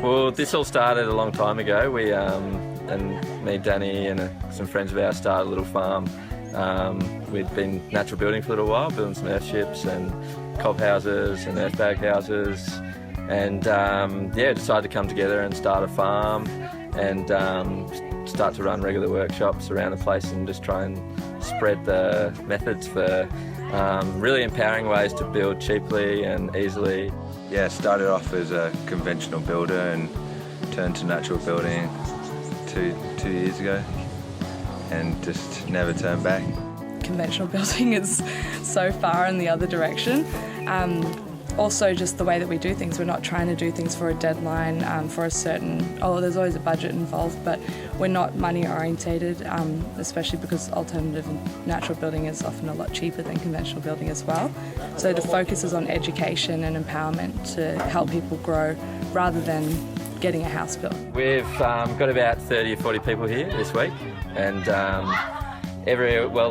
Well, this all started a long time ago. We and me, Danny, and some friends of ours started a little farm. We'd been natural building for a little while, building some earthships and cob houses and earthbag houses, and decided to come together and start a farm and start to run regular workshops around the place and just try and spread the methods for really empowering ways to build cheaply and easily. Yeah, started off as a conventional builder and turned to natural building two years ago and just never turned back. Conventional building is so far in the other direction. Also just the way that we do things. We're not trying to do things for a deadline, for a certain, there's always a budget involved, but we're not money orientated, especially because alternative and natural building is often a lot cheaper than conventional building as well. So the focus is on education and empowerment to help people grow rather than getting a house built. We've got about 30 or 40 people here this week, and a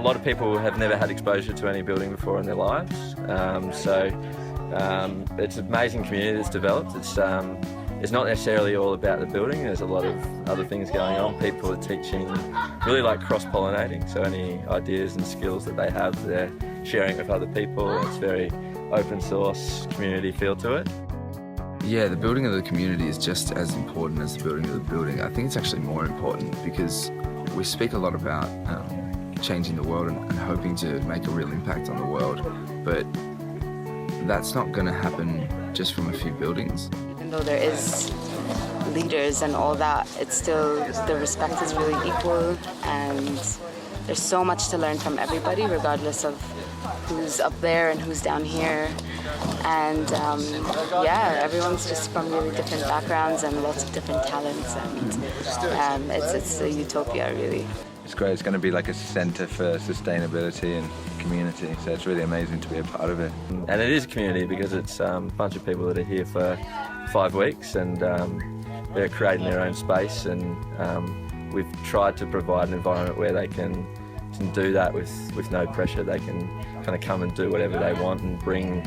lot of people have never had exposure to any building before in their lives. It's an amazing community that's developed. It's not necessarily all about the building. There's a lot of other things going on. People are teaching, really like cross-pollinating. So any ideas and skills that they have, they're sharing with other people. It's very open source community feel to it. Yeah, the building of the community is just as important as the building of the building. I think it's actually more important because we speak a lot about changing the world and hoping to make a real impact on the world, but that's not going to happen just from a few buildings. Even though there is leaders and all that, it's still, the respect is really equal, and there's so much to learn from everybody, regardless of who's up there and who's down here. And everyone's just from really different backgrounds and lots of different talents, and it's a utopia, really. It's great. It's going to be like a centre for sustainability and community, so it's really amazing to be a part of it. And it is a community because it's a bunch of people that are here for 5 weeks, and they're creating their own space, and we've tried to provide an environment where they can do that with no pressure. They can kind of come and do whatever they want and bring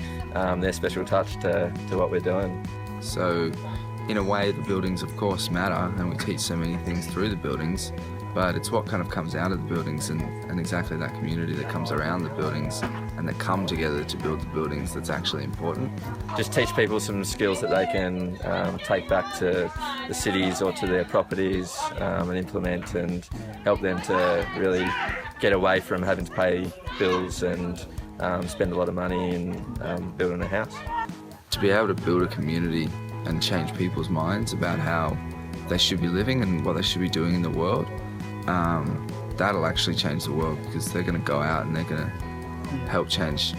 their special touch to what we're doing. So in a way, the buildings of course matter, and we teach so many things through the buildings, but it's what kind of comes out of the buildings and exactly that community that comes around the buildings and that come together to build the buildings that's actually important. Just teach people some skills that they can take back to the cities or to their properties and implement, and help them to really get away from having to pay bills and spend a lot of money in building a house. To be able to build a community and change people's minds about how they should be living and what they should be doing in the world, that'll actually change the world, because they're going to go out and they're going to help change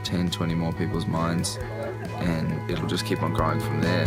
10, 20 more people's minds, and it'll just keep on growing from there.